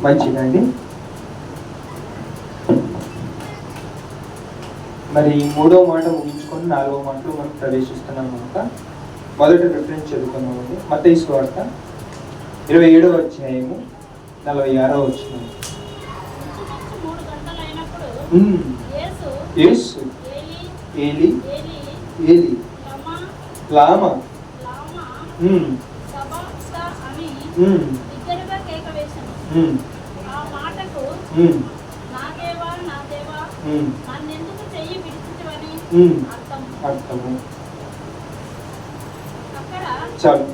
మంచిదండి. మరి 3వ మాట ముగించుకొని 4వ మాటలో మనం ప్రవేశిస్తున్నాం కనుక మొదటి రిఫరెన్స్ చదువుకున్నామండి. మత్తయి సువార్త 27వ అధ్యాయము 46వ వచనం. యేసు ఏలి ఏలి లామా అర్థము. చాలు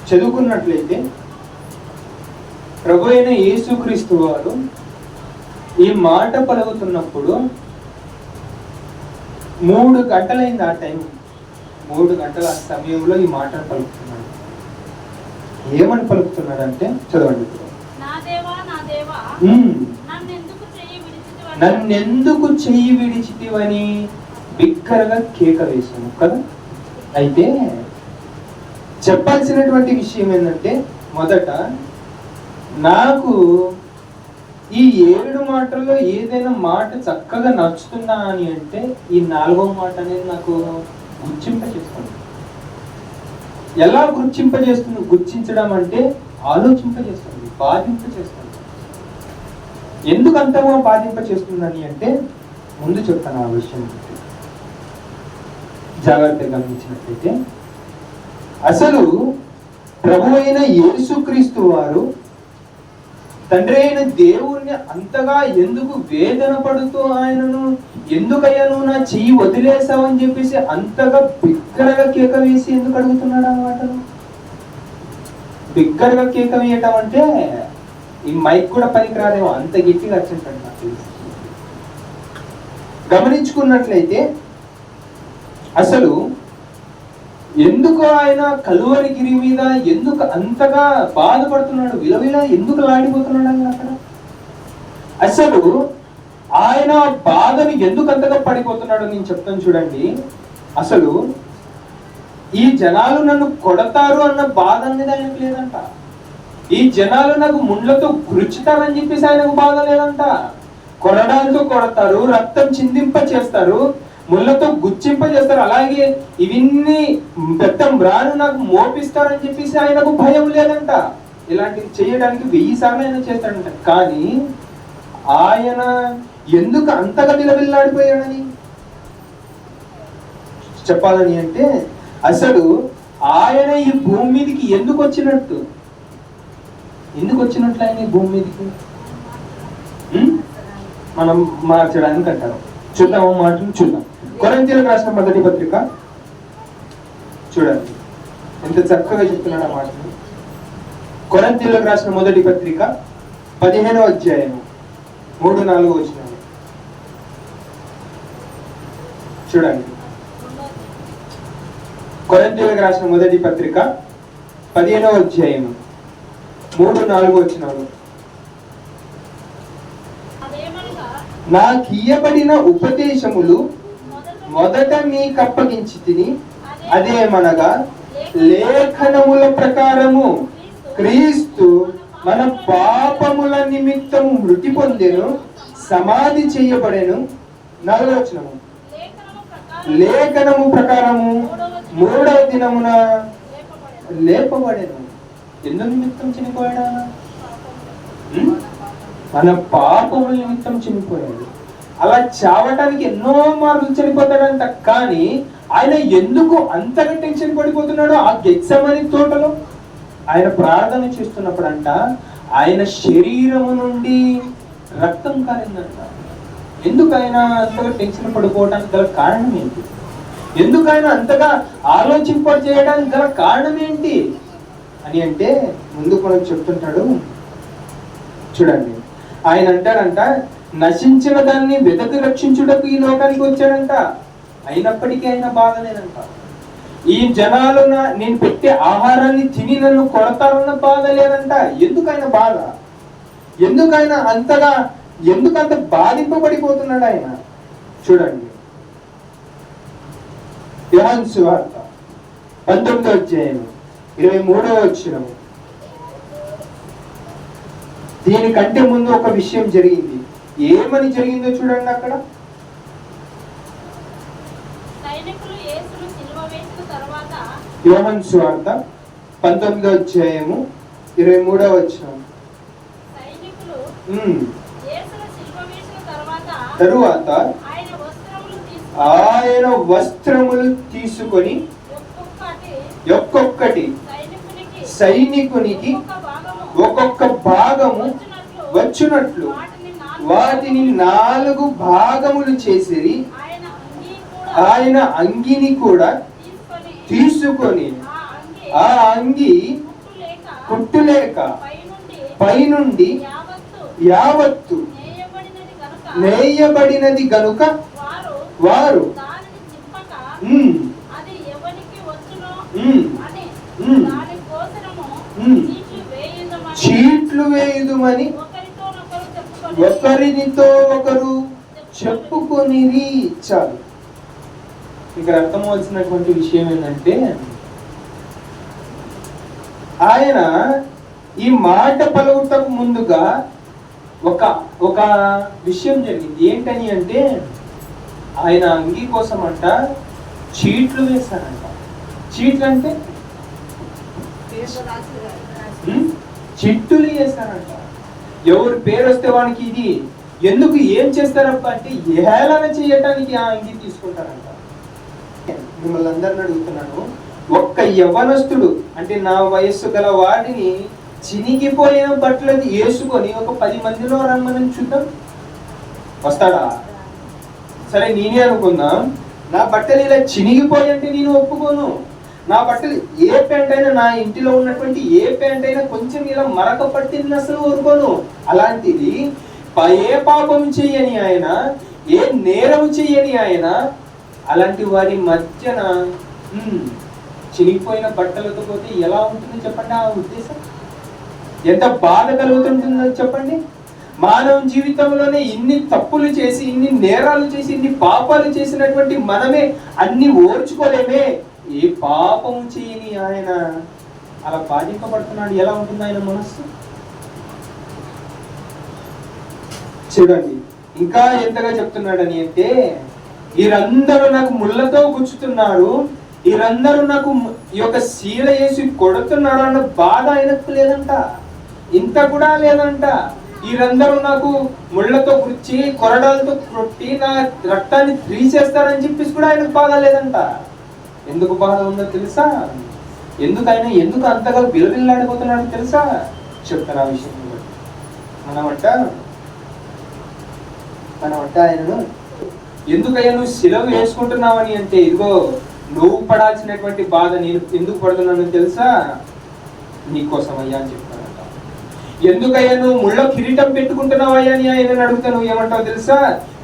చదువుకున్నట్లయితే ప్రభు అయిన యేసుక్రీస్తు వారు ఈ మాట పలుకుతున్నప్పుడు 3 గంటలైంది. ఆ టైం 3 గంటల సమయంలో ఈ మాటను పలుకుతున్నాడు. ఏమని పలుకుతున్నాడంటే చదవండి. నన్నెందుకు చెయ్యి విడిచితివని బిగ్గరగా కేక వేశాను కదా. అయితే చెప్పాల్సినటువంటి విషయం ఏంటంటే, మొదట నాకు ఈ 7 మాటల్లో ఏదైనా మాట చక్కగా నచ్చుతుందా అని అంటే ఈ 4వ మాట అనేది నాకు గుర్తింపజేస్తుంది. ఎలా గుర్తింపజేస్తుంది? గుర్తించడం అంటే ఆలోచింపజేస్తుంది, బాధింపజేస్తుంది. ఎందుకు అంతగా బాధింపజేస్తుందని అంటే ముందు చెప్తాను ఆ విషయం. జాగ్రత్తగా గమనించినట్లయితే అసలు ప్రభువైన యేసుక్రీస్తు వారు తండ్రి అయిన దేవుణ్ణి అంతగా ఎందుకు వేదన పడుతూ ఆయనను ఎందుకయ్యాను నా చెయ్యి వదిలేసావని చెప్పేసి అంతగా బిగ్గరగా కేక వేసి ఎందుకు అడుగుతున్నాడు అన్నమాట. బిగ్గరగా కేక వేయటం అంటే ఈ మైక్ కూడా పనికి రాదేమో, అంత గట్టిగా వచ్చింటాడు నాకు తెలిసి. గమనించుకున్నట్లయితే అసలు ఎందుకు ఆయన కలువరి గిరి మీద ఎందుకు అంతగా బాధపడుతున్నాడు, విలవిల ఎందుకు లాడిపోతున్నాడు అని అక్కడ. అసలు ఆయన బాధను ఎందుకు అంతగా పడిపోతున్నాడు నేను చెప్తాను చూడండి. అసలు ఈ జనాలు నన్ను కొడతారు అన్న బాధ అనేది ఆయనకు లేదంట. ఈ జనాలు నాకు ముండ్లతో గురుచుతారని చెప్పేసి ఆయనకు బాధ లేదంట. కొరడాలతో కొడతారు, రక్తం చిందింప చేస్తారు, ముళ్ళతో గుచ్చింప చేస్తారు, అలాగే ఇవన్నీ పెద్ద మ్రాను నాకు మోపిస్తారని చెప్పేసి ఆయనకు భయం లేదంట. ఇలాంటివి చేయడానికి 1000 సార్లు ఆయన చేస్తాడంట. కానీ ఆయన ఎందుకు అంతగా విలవిల్లాడిపోయాడని చెప్పాలని అంటే అసలు ఆయన ఈ భూమి మీదకి ఎందుకు వచ్చినట్టు ఆయన ఈ భూమి మీదకి మనం మార్చడానికి అంటారు. చూద్దాం మాటలు చూద్దాం. కొరింథీయులకు రాసిన మొదటి పత్రిక చూడండి ఎంత చక్కగా చెప్తున్నాడు ఆ మాటలు. కొరింథీయులకు రాసిన మొదటి పత్రిక 15వ అధ్యాయము 3-4 వచనాలు చూడండి. కొరింథీయులకు రాసిన మొదటి పత్రిక 15వ అధ్యాయము 3-4 వచనాలు. నాకియ్యబడిన ఉపదేశములు మొదట మీకు అప్పగించి తిని, అదేమనగా లేఖనముల ప్రకారము క్రీస్తు మన పాపముల నిమిత్తము మృతి పొందెను, సమాధి చేయబడెను. 4వ వచనము, లేఖనము ప్రకారము 3వ దినమున లేపబడెను. ఎందుకు నిమిత్తం చనిపోయాడా? మన పాపముల నిమిత్తం చనిపోయాడు. అలా చావటానికి ఎన్నో మార్లు చనిపోతాడంట. కానీ ఆయన ఎందుకు అంతగా టెన్షన్ పడిపోతున్నాడో ఆ గెత్సెమనీ తోటలో ఆయన ప్రార్థన చేస్తున్నప్పుడు అంట ఆయన శరీరము నుండి రక్తం కారిందంట. ఎందుకు ఆయన అంతగా టెన్షన్ పడిపోవడానికి గల కారణం ఏంటి? ఎందుకు ఆయన అంతగా ఆలోచింప చేయడానికి గల కారణం ఏంటి అని అంటే ముందుకు మనకు చెప్తుంటాడు చూడండి. ఆయన అంటాడంట, నశించిన దాన్ని వెదకి రక్షించుటకు ఈ లోకానికి వచ్చాడంట. అయినప్పటికీ ఆయన బాధలేదంట. ఈ జనాలు నేను పెట్టే ఆహారాన్ని తిని నన్ను కొడతారన్న బాధ లేదంట. ఎందుకు ఆయన బాధ? ఎందుకు ఆయన అంత బాధింపబడిపోతున్నాడు ఆయన? చూడండి యోహాను సువార్త 19వ అధ్యాయం 23వ వచనం. దీనికంటే ముందు ఒక విషయం జరిగింది. ఏమని జరిగిందో చూడండి అక్కడ. యోహాను సువార్త 19వ అధ్యాయము 23వ వచనం. తరువాత ఆయన వస్త్రములు తీసుకొని ఒక్కొక్కటి సైనికునికి ఒక్కొక్క భాగము వచ్చినట్లు వాటిని 4 భాగములు చేసిరి. ఆయన అంగిని కూడా తీసుకొని ఆ అంగి కుట్టులేక పైనుండి యావత్తు నేయబడినది గనుక వారు చీట్లు వేయుదుమని ఒకరినితో ఒకరు చెప్పుకొనిరి. చాలు. ఇక్కడ అర్థమవలసినటువంటి విషయం ఏంటంటే, ఆయన ఈ మాట పలుకుటకు ముందుగా ఒక విషయం జరిగింది. ఏంటని అంటే, ఆయన అంగీ కోసం అంట చీట్లు వేశారంట. చీట్లు అంటే చిట్టులు వేశారంట. ఎవరి పేరు వస్తే వానికి ఇది ఎందుకు ఏం చేస్తారప్ప అంటే హేళన చేయటానికి ఆ అంగీ తీసుకుంటారంట. మిమ్మల్ని అందరిని అడుగుతున్నాను, ఒక్క యవ్వనస్తుడు అంటే నా వయస్సు గల వాడిని చినిగిపోయిన బట్టలు వేసుకొని ఒక 10 మందిలో రమ్మని చూద్దాం, వస్తాడా? సరే నేనే అనుకుందాం, నా బట్టలు ఇలా చినిగిపోయి అంటే నేను ఒప్పుకోను. నా బట్టలు ఏ ప్యాంట్ అయినా, నా ఇంటిలో ఉన్నటువంటి ఏ ప్యాంట్ అయినా కొంచెం ఇలా మరక పట్టింది అసలు ఊరుకోను. అలాంటిది ఏ పాపం చెయ్యని ఆయన, ఏ నేరం చెయ్యని ఆయన అలాంటి వారి మధ్యన చినిగిపోయిన బట్టలతో పోతే ఎలా ఉంటుంది చెప్పండి? ఆ ఉద్దేశం ఎంత బాధ కలుగుతుంటుందో చెప్పండి. మానవ జీవితంలోనే ఇన్ని తప్పులు చేసి, ఇన్ని నేరాలు చేసి, ఇన్ని పాపాలు చేసినటువంటి మనమే అన్ని ఓర్చుకోలేమే. ఏ పాపము చేయని ఆయన అలా బాధింపబడుతున్నాడు. ఎలా ఉంటుంది ఆయన మనస్సు? చూడండి ఇంకా ఎంతగా చెప్తున్నాడని అంటే, వీరందరూ నాకు ముళ్ళతో గుచ్చుతున్నారు, వీరందరూ నాకు ఈ యొక్క శీల వేసి కొడుతున్నారు అన్న బాధ ఆయనకు లేదంట. ఇంత కూడా లేదంట. వీరందరూ నాకు ముళ్ళతో గుచ్చి కొరడాలతో కొట్టి నా రక్తాన్ని తీసేస్తారని చెప్పేసి కూడా ఆయనకు బాధ లేదంట. ఎందుకు బాధ ఉందో తెలుసా? ఎందుకు అంతగా విలవిల్లాడిపోతున్నాడో తెలుసా? చెప్తాను ఆ విషయం. మనమంట ఆయనను ఎందుకయ్యా నువ్వు సిలువ వేసుకుంటున్నావని అంటే, ఇదిగో నువ్వు పడాల్సినటువంటి బాధ నేను ఎందుకు పడుతున్నానో తెలుసా? నీకోసం అయ్యా అని చెప్తానంట. ఎందుకయ్యా నువ్వు ముళ్ళ కిరీటం పెట్టుకుంటున్నావయ్యా అని ఆయన అడుగుతా, నువ్వు ఏమంటావు తెలుసా?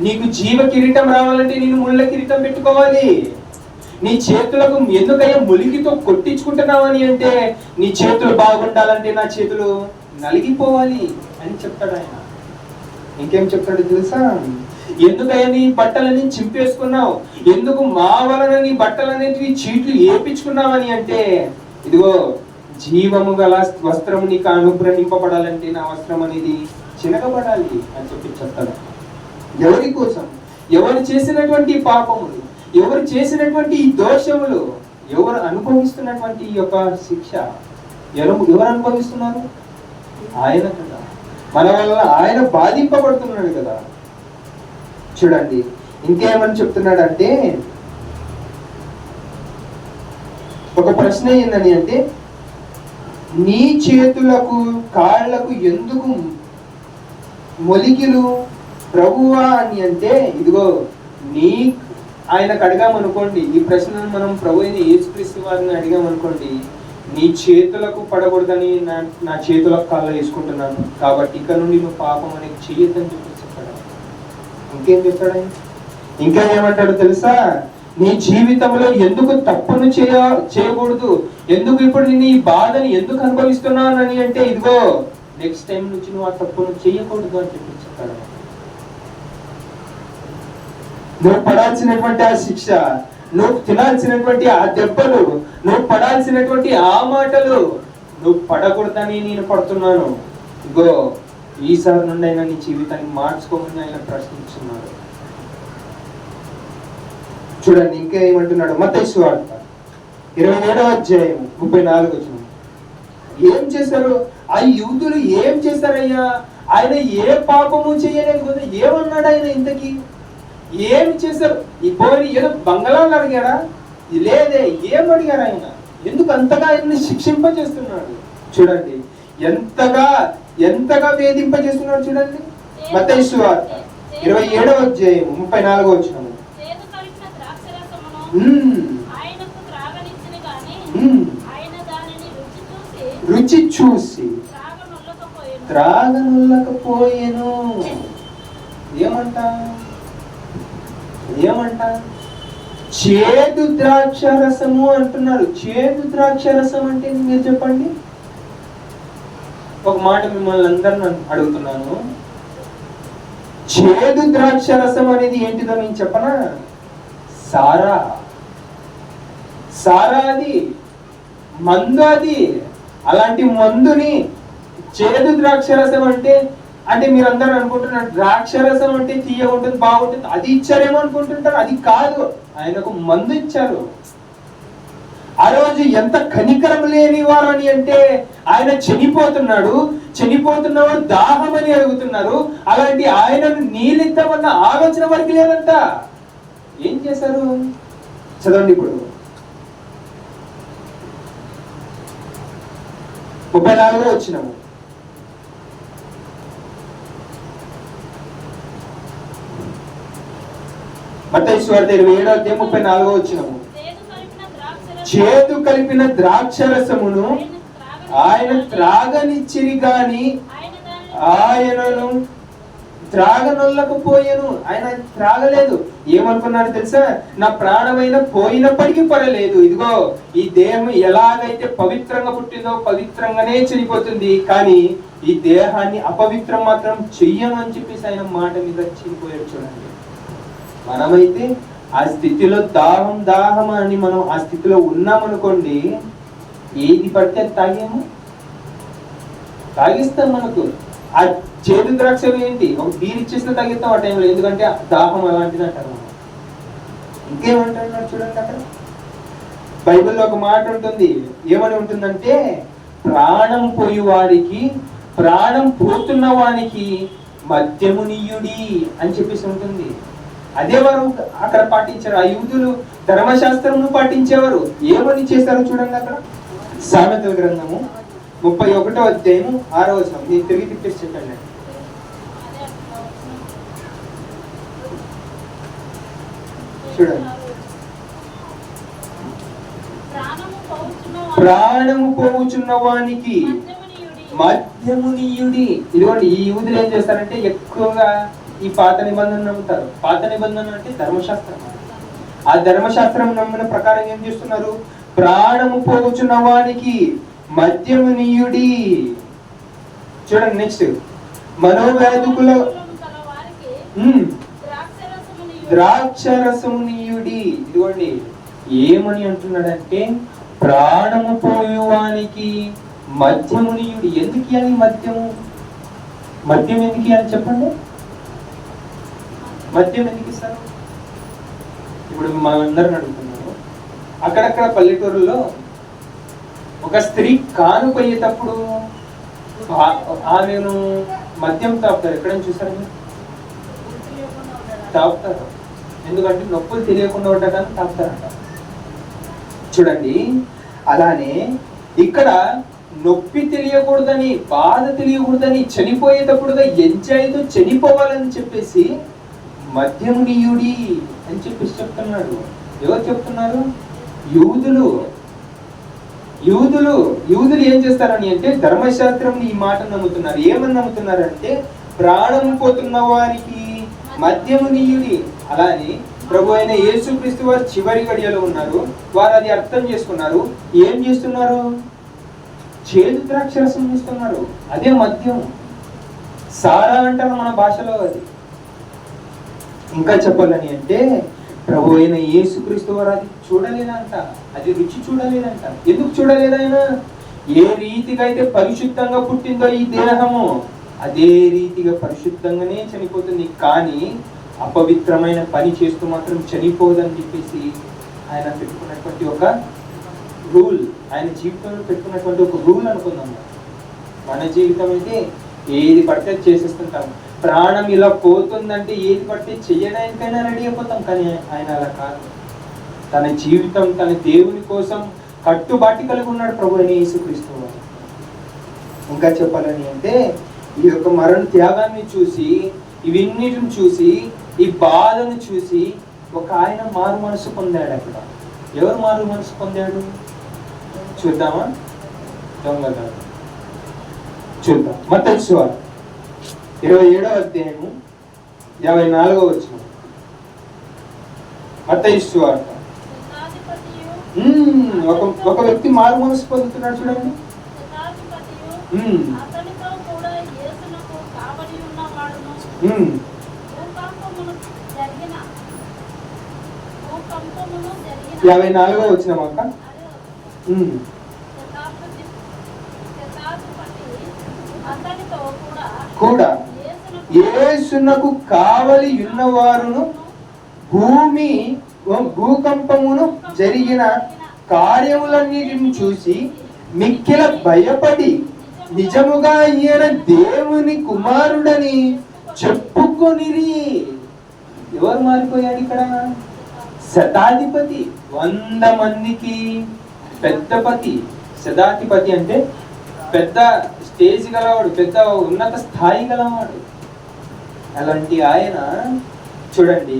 నీకు జీవ కిరీటం రావాలంటే నేను ముళ్ళ కిరీటం పెట్టుకోవాలి. నీ చేతులకు ఎందుకయ్యా ములికితో కొట్టించుకుంటున్నావని అంటే, నీ చేతులు బాగుండాలంటే నా చేతులు నలిగిపోవాలి అని చెప్తాడు ఆయన. ఇంకేం చెప్తాడు తెలుసా? ఎందుకయ్యా నీ బట్టలని చింపేసుకున్నావు, ఎందుకు మా వలన నీ బట్టలనేటివి చీట్లు ఏపించుకున్నావని అంటే, ఇదిగో జీవము గల వస్త్రము నీకు అనుగ్రహింపబడాలంటే నా వస్త్రం అనేది చినగబడాలి అని చెప్పి చెప్తాడు. ఎవరి కోసం? ఎవరు చేసినటువంటి పాపములు, ఎవరు చేసినటువంటి ఈ దోషములు, ఎవరు అనుభవిస్తున్నటువంటి ఈ యొక్క శిక్ష ఎవరు అనుభవిస్తున్నారు? ఆయన కదా. మన వల్ల ఆయన బాధింపబడుతున్నాడు కదా. చూడండి ఇంకేమని చెప్తున్నాడంటే, ఒక ప్రశ్న ఏందని అంటే, నీ చేతులకు కాళ్లకు ఎందుకు మొలికిలు ప్రభువా అని అంటే, ఇదిగో నీ ఆయనకు అడిగామనుకోండి, ఈ ప్రశ్నను మనం ప్రభు అయిన యేసుక్రీస్తు వారిని అడిగామనుకోండి, నీ చేతులకు పడకూడదని నా చేతులకు కాళ్ళు వేసుకుంటున్నాను కాబట్టి ఇక నుండి నువ్వు పాపం అనేది చెయ్యొద్దని చెప్పి చెప్పాడు. ఇంకేం చెప్తాడు ఆయన? ఇంకా ఏమంటాడు తెలుసా? నీ జీవితంలో ఎందుకు తప్పును చేయకూడదు, ఎందుకు ఇప్పుడు నేను ఈ బాధని ఎందుకు అనుభవిస్తున్నానని అంటే, ఇదిగో నెక్స్ట్ టైం నుంచి నువ్వు ఆ తప్పును చేయకూడదు అని చెప్పి చెప్తాడు. నువ్వు పడాల్సినటువంటి ఆ శిక్ష, నువ్వు తినాల్సినటువంటి ఆ దెబ్బలు, నువ్వు పడాల్సినటువంటి ఆ మాటలు నువ్వు పడకూడదని నేను పడుతున్నాను. ఇగో ఈసారి నుండి అయినా నీ జీవితాన్ని మార్చుకోమని ఆయన ప్రశ్నిస్తున్నాడు. చూడండి ఇంకా ఏమంటున్నాడు, మత్తయి సువార్త 27వ అధ్యాయం 34 వచనం. ఏం చేశారు ఆ యూదులు? ఏం చేశారయ్యా? ఆయన ఏ పాపము చేయలేదు కదా. ఏమన్నాడు ఆయన? ఇంతకీ ఏం చేశారు? ఈ పోయి ఏదో బంగళాలు అడిగారా? లేదే. ఏం అడిగారు ఆయన? ఎందుకు అంతగా ఆయన్ని శిక్షింపజేస్తున్నాడు? చూడండి ఎంతగా ఎంతగా వేధింపజేస్తున్నాడు. చూడండి మత్తయి సువార్త 27వ అధ్యాయం 34వ వచనం. రుచి చూసి త్రాగనుల్లకపోయెను. ఏమంట? చేదు ద్రాక్షరసము అంటున్నారు. చేదు ద్రాక్షరసం అంటే మీరు చెప్పండి. ఒక మాట మిమ్మల్ని అందరిని అడుగుతున్నాను, చేదు ద్రాక్షరసం అనేది ఏంటిదో నేను చెప్పనా? సారా. అది మందు. అది అలాంటి మందుని చేదు ద్రాక్షరసం అంటే మీరందరూ అనుకుంటున్నారు ద్రాక్షరసం అంటే తీయగా ఉంటుంది, బాగుంటుంది, అది ఇచ్చారేమో అనుకుంటుంటారు. అది కాదు, ఆయనకు మందు ఇచ్చారు. ఆ రోజు ఎంత కనికరం లేని వారు అని అంటే, ఆయన చనిపోతున్నవాడు దాహం అని అడుగుతున్నారు. అలాంటి ఆయనను నీళ్ళిద్దామన్న ఆలోచన వరకు లేదంట. ఏం చేశారు? చదవండి ఇప్పుడు 34వ వచనము. మత్తయి సువార్త 27వ అధ్యాయం 34వ వచనము. చేదు కలిపిన ద్రాక్షరసమును ఆయన త్రాగనిచ్చిరి గాని ఆయనను త్రాగనొల్లకపోయెను. ఆయన త్రాగలేదు. ఏమనుకున్నాడు తెలుసా? నా ప్రాణమైన పోయినప్పటికీ పర్వాలేదు, ఇదిగో ఈ దేహం ఎలాగైతే పవిత్రంగా పుట్టిందో పవిత్రంగానే చనిపోతుంది, కానీ ఈ దేహాన్ని అపవిత్రం మాత్రం చెయ్యను అని చెప్పేసి ఆయన మాట మీద చనిపోయాడు. చూడండి, మనమైతే ఆ స్థితిలో దాహం అని మనం ఆ స్థితిలో ఉన్నామనుకోండి, ఏది పడితే తాగిస్తాం. మనకు ఆ చేదు ద్రాక్ష ఏంటి, ఒక బీర్ ఇచ్చేసిన తగ్గిస్తాం ఆ టైంలో, ఎందుకంటే దాహం అలాంటిది అంటారు. ఇంకేమంటున్నారు చూడండి, అక్కడ బైబిల్లో ఒక మాట ఉంటుంది. ఏమని ఉంటుందంటే, ప్రాణం పోతున్న వానికి మద్యమునియుడి అని చెప్పేసి ఉంటుంది. అదే వారు అక్కడ పాటించారు. ఆ యూదులు ధర్మశాస్త్రమును పాటించేవారు. ఏమని చేశారో చూడండి అక్కడ. సామెతల గ్రంథము 31వ అధ్యాయము 6వ వచనం. నేను తిరిగి తిప్పేసి చెప్పండి. చూడండి, ప్రాణము పోవుచున్న వానికి మద్యమునియుడి. ఇదిగోండి, ఈ యూదులు ఏం చేస్తారంటే ఎక్కువగా ఈ పాత నిబంధన నమ్ముతారు. పాత నిబంధన అంటే ధర్మశాస్త్రం. ఆ ధర్మశాస్త్రం నమ్మిన ప్రకారం ఏం చేస్తున్నారు? ప్రాణము పోవుచున్న వానికి మద్యమునియుడి. చూడండి నెక్స్ట్, మనోవ్యాధుకుల ద్రాక్షరసమునియుడి. ఇదిగోండి, ఏమని అంటున్నాడంటే ప్రాణము పోయేవానికి మద్యమునియుడి. ఎందుకు ఇవ్వాలి మద్యం ఎందుకు ఇవ్వాలి చెప్పండి? మద్యం ఎందుకు ఇస్తారు? ఇప్పుడు మనందరిని అడుగుతున్నాము, అక్కడక్కడ పల్లెటూరులో ఒక స్త్రీ కానుపోయేటప్పుడు ఆమెను మద్యం తాపుతారు. ఎక్కడైనా చూసారు? తాపుతారు. ఎందుకంటే నొప్పులు తెలియకుండా ఉండడానికి తాపుతారంట. చూడండి, అలానే ఇక్కడ నొప్పి తెలియకూడదని, బాధ తెలియకూడదని, చనిపోయేటప్పుడుగా ఎంజాయ్తో చనిపోవాలని చెప్పేసి మద్యమునియుడి అని చెప్పేసి చెప్తున్నాడు. ఎవరు చెప్తున్నారు? యూదులు ఏం చేస్తారని అంటే ధర్మశాస్త్రం ఈ మాట నమ్ముతున్నారు. ఏమని నమ్ముతున్నారంటే ప్రాణం పోతున్న వారికి మద్యమునియుడి. అలానే ప్రభు అయిన యేసుక్రీస్తు వారు చివరి గడియలో ఉన్నారు. వారు అది అర్థం చేసుకున్నారు. ఏం చేస్తున్నారు? చేదు ద్రాక్షరసం ఇస్తున్నారు. అదే మద్యం. సారా అంటారు మన భాషలో. అది ఇంకా చెప్పాలని అంటే ప్రభు అయిన యేసుక్రీస్తు వారు అది చూడలేదంట, అది రుచి చూడలేదంట. ఎందుకు చూడలేదు ఆయన? ఏ రీతిగా అయితే పరిశుద్ధంగా పుట్టిందో ఈ దేహము, అదే రీతిగా పరిశుద్ధంగానే చనిపోతుంది, కానీ అపవిత్రమైన పని చేస్తూ మాత్రం చనిపోదని చెప్పేసి ఆయన పెట్టుకున్నటువంటి ఒక రూల్, ఆయన జీవితంలో పెట్టుకున్నటువంటి ఒక రూల్ అనుకుందాం. మన జీవితం అయితే ఏది పడితే చేసేస్తుంటాం. ప్రాణం ఇలా పోతుందంటే ఏది పడితే చేయడానికైనా రెడీ అయిపోతాం, కానీ ఆయన అలా కాదు. తన జీవితం తన దేవుని కోసం కట్టుబాటు కలిగి ఉన్నాడు ప్రభు అయిన యేసుక్రీస్తు. ఇంకా చెప్పాలని అంటే ఈ యొక్క మరణ త్యాగాన్ని చూసి, ఇవన్నిటిని చూసి, ఈ బాధను చూసి ఒక ఆయన మారు మనసు పొందాడు. అక్కడ ఎవరు మారు మనసు పొందాడు చూద్దామా? దొంగగా చూద్దాం. మత్తయి సువార్త 27వ అధ్యాయము 54వ వచనం. మత్తయి సువార్త. ఒక వ్యక్తి మారు మనసు పొందుతున్నాడు చూడండి. యాభై 54వ వచనం అక్క. కూడా యేసునకు కావలి ఉన్నవారును భూకంపమును జరిగిన కార్యములన్నిటిని చూసి మిక్కిల భయపడి నిజముగా ఈయన దేవుని కుమారుడని చెప్పుకొనిరి. ఎవరు మారిపోయాడు ఇక్కడ? శతాధిపతి, 100 మందికి పెద్దపతి. శతాధిపతి అంటే పెద్ద స్టేజ్ గలవాడు, పెద్ద ఉన్నత స్థాయి గలవాడు. అలాంటి ఆయన చూడండి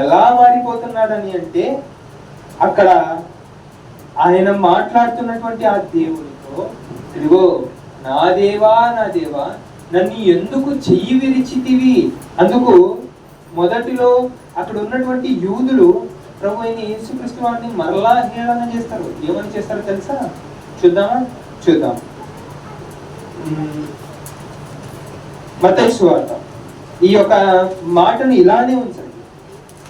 ఎలా మారిపోతున్నాడని అంటే, అక్కడ ఆయన మాట్లాడుతున్నటువంటి ఆ దేవునితో, ఇదిగో నా దేవా నా దేవా నన్ను ఎందుకు చెయ్యి విరిచితివి. అందుకు మొదటిలో అక్కడ ఉన్నటువంటి యూదులు ప్రభు అయిన యేసుక్రీస్తు వారిని మరలా హేళన చేస్తారు. ఏమని చేస్తారో తెలుసా? చూద్దామా? చూద్దాం. మత్తయి సువార్త. ఈ యొక్క మాటను ఇలానే ఉంచండి,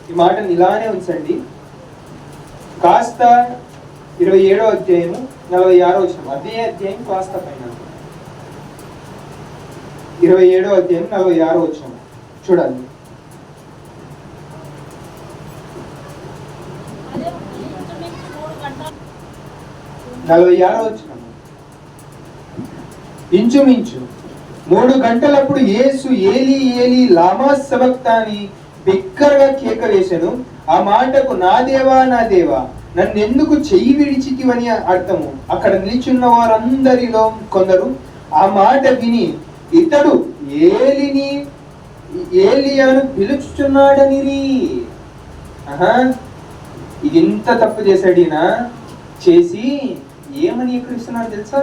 ఈ మాటను ఇలానే ఉంచండి. కాస్త 27వ అధ్యాయము 46వ వచనం. అదే అధ్యాయం కాస్త పైన 27వ అధ్యాయం 46వ వచనం చూడండి. 46వ వచనం. ఇంచుమించు 3 గంటలప్పుడు యేసు ఏలీ ఏలీ లామా సబక్తాని బిగ్గరగా కేక వేసెను. ఆ మాటకు నా దేవా నా దేవా నన్ను ఎందుకు చెయ్యి విడిచితివని అర్థము. అక్కడ నిలిచున్న వారందరిలో కొందరు ఆ మాట విని ఇతడు ఏలియాను పిలుచుచున్నాడనిరి. ఇది ఇంత తప్పు చేశాడు ఈయన. చేసి ఏమని ఎక్కడిస్తున్నాడు తెలుసా?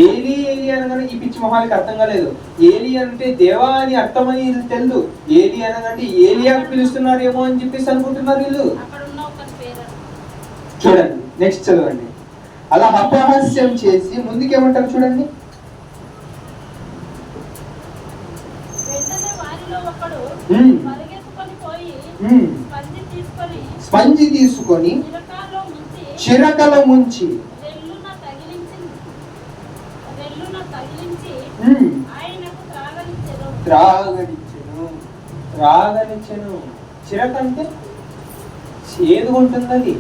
ఏలి ఏలి అనగానే ఈ పిచ్చి మొహాలకి అర్థం కాలేదు. ఏలి అంటే దేవా అని అర్థమని తెలుసు. ఏలి అనగానే ఏలియాకు పిలుస్తున్నారేమో అని చెప్పేసి అనుకుంటున్నారు వీళ్ళు. చూడండి నెక్స్ట్ చదవండి. అలా అపహాస్యం చేసి ముందుకేమంటారు చూడండి. స్పంజి తీసుకొని చిరకల ముంచి త్రాగనిచ్చెను. చిరక అంటే చేదుగుంటుంది, అది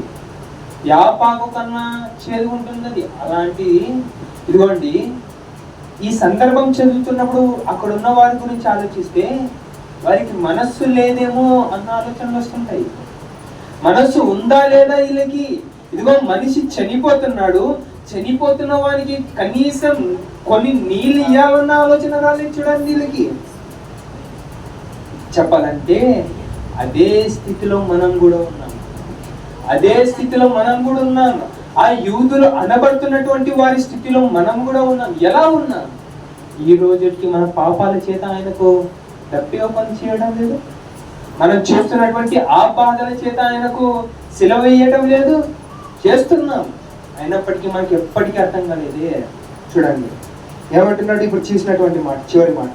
యాపాకు కన్నా చేదుగుంటుంది అది. అలాంటిది ఇదిగోండి. ఈ సందర్భం చదువుతున్నప్పుడు అక్కడ ఉన్న వారి గురించి ఆలోచిస్తే వారికి మనస్సు లేదేమో అన్న ఆలోచనలు వస్తుంటాయి. మనస్సు ఉందా లేదా వీళ్ళకి? ఇదిగో మనిషి చనిపోతున్నాడు, చనిపోతున్న వారికి కనీసం కొన్ని నీళ్ళు ఇవ్వాలన్న ఆలోచన రాలేదు చూడండి వీళ్ళకి. చెప్పాలంటే అదే స్థితిలో మనం కూడా ఉన్నాం, అదే స్థితిలో మనం కూడా ఉన్నాం. ఆ యూదులు అనబడుతున్నటువంటి వారి స్థితిలో మనం కూడా ఉన్నాం. ఎలా ఉన్నాం? ఈ రోజుకి మన పాపాల చేత ఆయనకు దప్పిగా పని చేయడం లేదు, మనం చేస్తున్నటువంటి ఆ బాధల చేత ఆయనకు సిలువ వేయడం లేదు, చేస్తున్నాం. అయినప్పటికీ మనకి ఎప్పటికీ అర్థం కాలేదే. చూడండి ఏమంటున్నాడు ఇప్పుడు చేసినటువంటి మాట, చివరి మాట.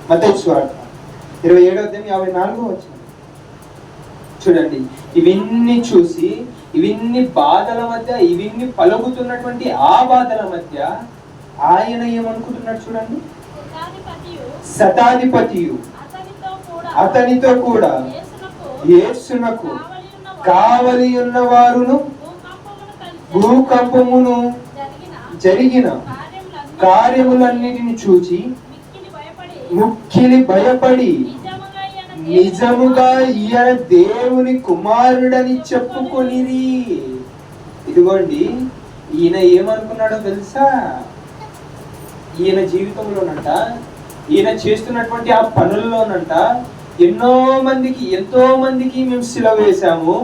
మత్తయి సువార్త 27వ అధ్యాయం 54వ వచనం చూడండి. ఇవన్నీ చూసి, ఇవన్నీ బాధల మధ్య, ఇవన్నీ పలుకుతున్నటువంటి ఆ బాధల మధ్య ఆయన ఏమనుకుంటున్నాడు చూడండి. శతాధిపతియు అతనితో కూడా యేసునకు కావలి ఉన్న వారును భూకంపమును జరిగిన కార్యములన్నిటిని చూచి ముక్కిలి భయపడి నిజముగా ఈయన దేవుని కుమారుడని చెప్పుకొనిరి. ఇదిగోండి, ఈయన ఏమనుకున్నాడో తెలుసా? ఈయన జీవితంలోనంట, ఈయన చేస్తున్నటువంటి ఆ పనుల్లోనంట ఎంతో మందికి మేము సిలువ వేశాము,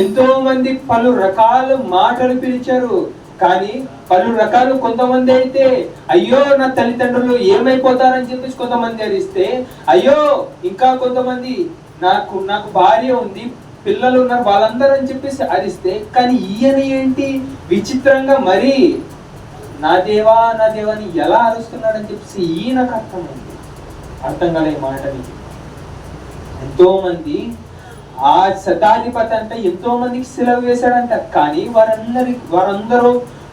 ఎంతో మంది పలు రకాల మాటలు పిలిచారు. కానీ పలు రకాలు కొంతమంది అయితే అయ్యో నా తల్లిదండ్రులు ఏమైపోతారని చెప్పేసి కొంతమంది అరిస్తే, అయ్యో ఇంకా కొంతమంది నాకు భార్య ఉంది, పిల్లలు ఉన్నారు, వాళ్ళందరూ అని చెప్పేసి అరిస్తే, కానీ ఈయన ఏంటి విచిత్రంగా మరి నా దేవా అని ఎలా అరుస్తున్నాడని చెప్పేసి ఈయనకు అర్థం కాలే మాటని. ఎంతో మంది ఆ శతాధిపతి అంటే ఎంతో మందికి సిలువ వేశాడంట. కానీ వారందరూ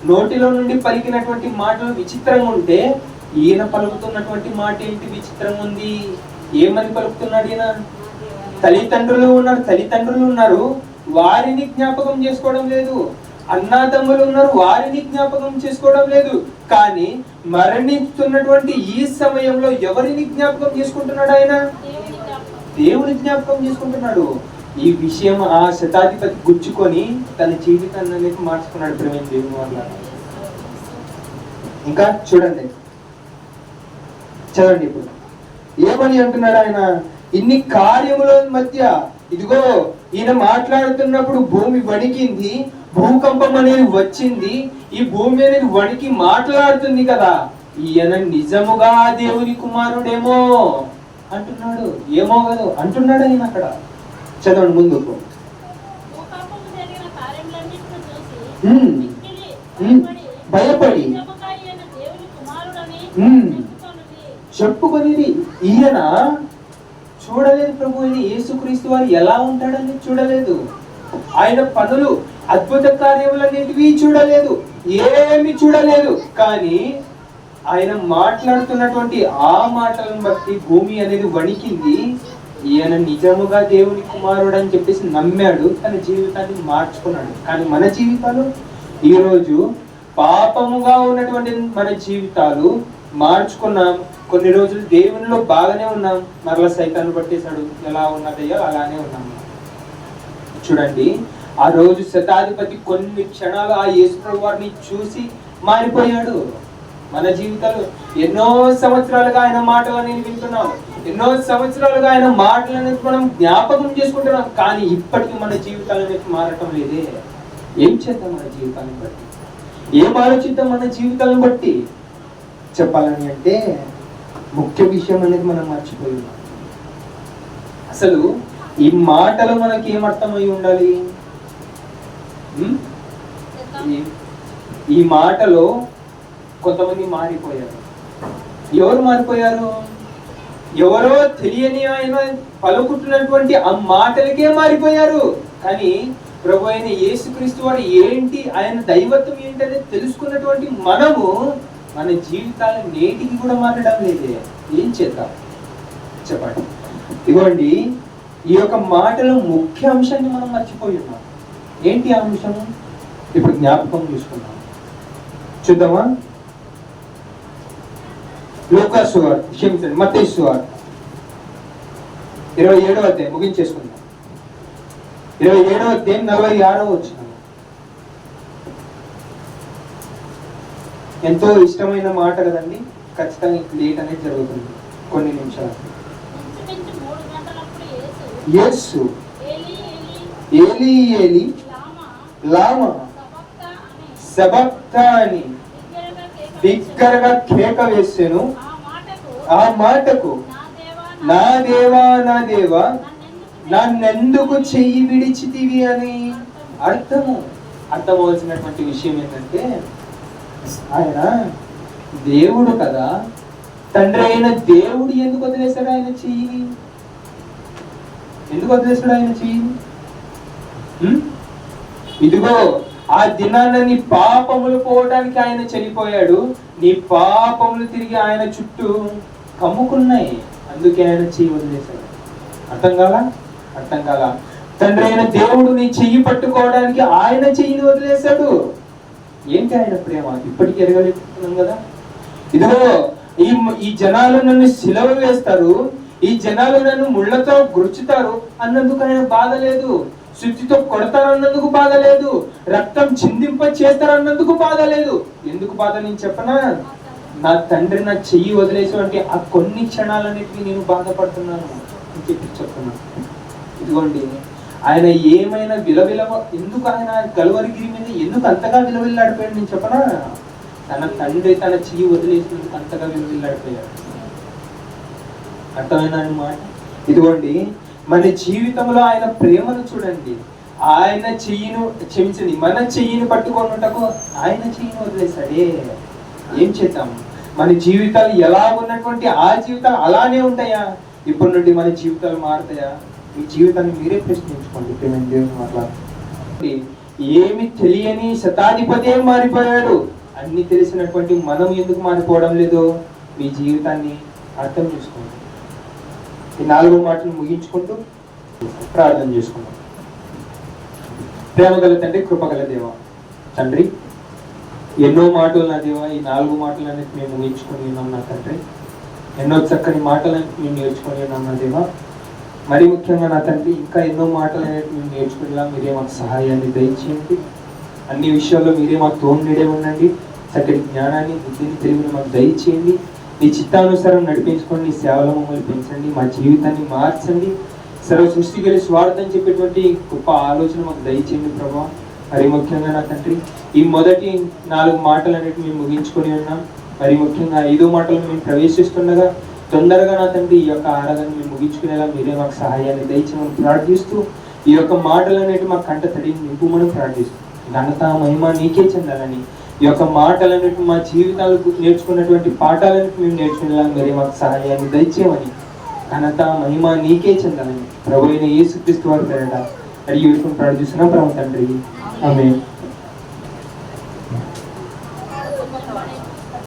నోటిలో నుండి పలికినటువంటి మాటలు విచిత్రంగా ఉంటే, ఈయన పలుకుతున్నటువంటి మాట ఏంటి విచిత్రంగా ఉంది? ఏమని పలుకుతున్నాడు ఈయన? తల్లిదండ్రులు ఉన్నారు, వారిని జ్ఞాపకం చేసుకోవడం లేదు. అన్నాతమ్ములు ఉన్నారు, వారిని జ్ఞాపకం చేసుకోవడం లేదు. కానీ మరణిస్తున్నటువంటి ఈ సమయంలో ఎవరిని జ్ఞాపకం చేసుకుంటున్నాడు ఆయన? దేవుని జ్ఞాపకం చేసుకుంటున్నాడు. ఈ విషయం ఆ శతాధిపతి గుచ్చుకొని తన జీవితాన్ని మార్చుకున్నాడు. ప్రేమ దేవుని వల్ల. ఇంకా చదవండి ఇప్పుడు ఏమని అంటున్నాడు ఆయన? ఇన్ని కార్యముల మధ్య ఇదిగో ఈయన మాట్లాడుతున్నప్పుడు భూమి వణికింది, భూకంపం అనేది వచ్చింది, ఈ భూమి అనేది వణికి మాట్లాడుతుంది కదా, ఈయన నిజముగా దేవుని కుమారుడేమో అంటున్నాడు. ఏమో కదా అంటున్నాడు ఆయన అక్కడ. చదవండి ముందుకు. భయపడి చెప్పుకొని ఈయన చూడలేదు ప్రభు, ఈయన యేసుక్రీస్తు వారు ఎలా ఉంటాడని చూడలేదు, ఆయన పనులు అద్భుత కార్యములన్నిటివి చూడలేదు, ఏమి చూడలేదు. కానీ ఆయన మాట్లాడుతున్నటువంటి ఆ మాటలను బట్టి భూమి అనేది వణికింది. ఈయన నిజముగా దేవుని కుమారుడు అని చెప్పేసి నమ్మాడు, తన జీవితాన్ని మార్చుకున్నాడు. కానీ మన జీవితాలు ఈరోజు పాపముగా ఉన్నటువంటి మన జీవితాలు మార్చుకున్నాం. కొన్ని రోజులు దేవునిలో బాగానే ఉన్నాం, మరలా సైతాన్ని పట్టేశాడు. ఎలా ఉన్నదయ్యో అలానే ఉన్నాం. చూడండి, ఆ రోజు శతాధిపతి కొన్ని క్షణాలు ఆ యేసు వారిని చూసి మారిపోయాడు. మన జీవితాలు ఎన్నో సంవత్సరాలుగా ఆయన మాటలు అనేది వింటున్నాం, ఎన్నో సంవత్సరాలుగా ఆయన మాటలు అనేది మనం జ్ఞాపకం చేసుకుంటున్నాం. కానీ ఇప్పటికీ మన జీవితాలు అనేది మారటం లేదే. ఏం చేద్దాం మన జీవితాన్ని బట్టి? ఏం ఆలోచిద్దాం మన జీవితాలను బట్టి? చెప్పాలని అంటే ముఖ్య విషయం అనేది మనం మర్చిపోయి ఉన్నాం. అసలు ఈ మాటలు మనకి ఏమర్థమై ఉండాలి? ఈ మాటలో కొంతమంది మారిపోయారు. ఎవరు మారిపోయారు? ఎవరో తెలియని ఆయన పలుకుతున్నటువంటి ఆ మాటలకే మారిపోయారు. కానీ ప్రభు అయిన యేసుక్రీస్తు వారు ఏంటి, ఆయన దైవత్వం ఏంటనేది తెలుసుకున్నటువంటి మనము మన జీవితాలు నేటికి కూడా మారడం లేదే. ఏం చేద్దాం చెప్పండి? ఇవ్వండి, ఈ యొక్క మాటలో ముఖ్య అంశాన్ని మనం మర్చిపోయి ఉన్నాం. ఏంటి ఆ అంశం? ఇప్పుడు జ్ఞాపకం చూసుకున్నాం. చూద్దామా? లూకాసు సువార్త, క్షమించండి, మత్తయి సువార్త 27వ అధ్యాయం ముగించేసుకుందాం. 27వ అధ్యాయం 46వ వచనం. ఎంతో ఇష్టమైన మాట కదండి. ఖచ్చితంగా లేట్ అనేది జరుగుతుంది కొన్ని నిమిషాలు. యేసు ఏలీ ఏలీ లామా సబక్తాని బిగ్గరగా కేక వేసెను. ఆ మాటకు నా దేవా నన్నెందుకు చెయ్యి విడిచితివి అని అర్థమవలసినటువంటి విషయం ఏంటంటే, ఆయన దేవుడు కదా, తండ్రి అయిన దేవుడు ఎందుకు వదిలేశాడు ఆయన చెయ్యి? ఎందుకు వదిలేశాడు ఆయన చెయ్యి? ఇదిగో ఆ దినాన నీ పాపములు పోవడానికి ఆయన చనిపోయాడు. నీ పాపములు తిరిగి ఆయన చుట్టూ కమ్ముకున్నాయి, అందుకే ఆయన చెయ్యి వదిలేశాడు. అర్థం కాల. తండ్రి అయిన దేవుడు నీ చెయ్యి పట్టుకోవడానికి ఆయన చెయ్యిని వదిలేశాడు. ఏంటి ఆయన ప్రేమ? ఇప్పటికీ ఎరగలేకపోతున్నాం కదా. ఇదిగో ఈ జనాలు నన్ను సిలువ వేస్తారు, ఈ జనాలు నన్ను ముళ్ళతో గుర్చుతారు అన్నందుకు ఆయన బాధ లేదు. శుద్ధితో కొడతారు అన్నందుకు బాధ లేదు. రక్తం చిందింప చేస్తారు అన్నందుకు బాధ లేదు. ఎందుకు బాధ నేను చెప్పనా? నా తండ్రి నా చెయ్యి వదిలేసి ఆ కొన్ని క్షణాలన్నిటికీ నేను బాధపడుతున్నాను అని చెప్పి చెప్తున్నాను. ఇదిగోండి, ఆయన ఏమైనా ఎందుకు ఆయన కలువరిగిరి మీద ఎందుకు అంతగా విలవిల్లాడిపోయాడు నేను చెప్పనా? తన తండ్రి తన చెయ్యి వదిలేసినందుకు అంతగా విలవిల్లాడిపోయాడు. అర్థమైనా మాట? ఇదిగోండి, మన జీవితంలో ఆయన ప్రేమను చూడండి. ఆయన చెయ్యిను క్షమించండి, మన చెయ్యిని పట్టుకొనుటకు ఆయన చెయ్యిని వదిలేశాడే. ఏం చేద్దాం? మన జీవితాలు ఎలా ఉన్నటువంటి ఆ జీవితాలు అలానే ఉంటాయా? ఇప్పటి నుండి మన జీవితాలు మారుతాయా? మీ జీవితాన్ని మీరే ప్రశ్నించుకోండి. దేవుని మాట్లాడుతుంది. ఏమి తెలియని శతాధిపతే మారిపోయాడు. అన్ని తెలిసినటువంటి మనం ఎందుకు మారిపోవడం లేదు? మీ జీవితాన్ని అర్థం చేసుకోండి. ఈ 4 మాటలు ముగించుకుంటూ ప్రార్థన చేసుకుందాం. ప్రేమగల తండ్రి, కృపగల దేవ తండ్రి, ఎన్నో మాటలు నా దేవ, ఈ 4 మాటలు అనేది మేము ముగించుకొని ఉన్నాం నా తండ్రి. ఎన్నో చక్కని మాటలని మేము నేర్చుకొని ఉన్నాం నా దేవ. మరి ముఖ్యంగా నా తండ్రి, ఇంకా ఎన్నో మాటలు అనేది మేము నేర్చుకునేలా మీరే మాకు సహాయాన్ని దయచేయండి. అన్ని విషయాల్లో మీరే మాకు తోడునీడే ఉండండి. చక్కటి జ్ఞానాన్ని, బుద్ధిని, తెలివిని మాకు దయచేయండి. నీ చిత్తానుసారం నడిపించుకొని నీ సేవలో మమ్మల్ని పెంచండి. మా జీవితాన్ని మార్చండి. సర్వ సృష్టి గల స్వార్థం చెప్పేటువంటి గొప్ప ఆలోచన మాకు దయచేయండి ప్రభా. మరి ముఖ్యంగా నా తండ్రి, ఈ మొదటి 4 మాటలు అనేవి మేము ముగించుకొని ఉన్నాం. మరి ముఖ్యంగా 5వ మాటలు మేము ప్రవేశిస్తుండగా తొందరగా నా తండ్రి ఈ యొక్క ఆరాధన మేము ముగించుకునేలా మీరే మాకు సహాయాన్ని దయచేయమని ప్రార్థిస్తూ, ఈ యొక్క మాటలు అనేవి మాకు కంట తడి నింపుమని ప్రార్థిస్తూ, ఘనత మహిమ నీకే చెందాలని, ఈ యొక్క మాటలన్నిటి మా జీవితాలకు నేర్చుకున్నటువంటి పాఠాలను మేము నేర్చుకునేలా మీరే మాకు సహాయాన్ని దయచేయమని, ఘనత మహిమ నీకే చెందాలని ప్రభువైన యేసుక్రీస్తు వారి పేరిట అడిగి వేడుకొని ప్రార్థిస్తున్నాం పరమ తండ్రి. ఆమేన్.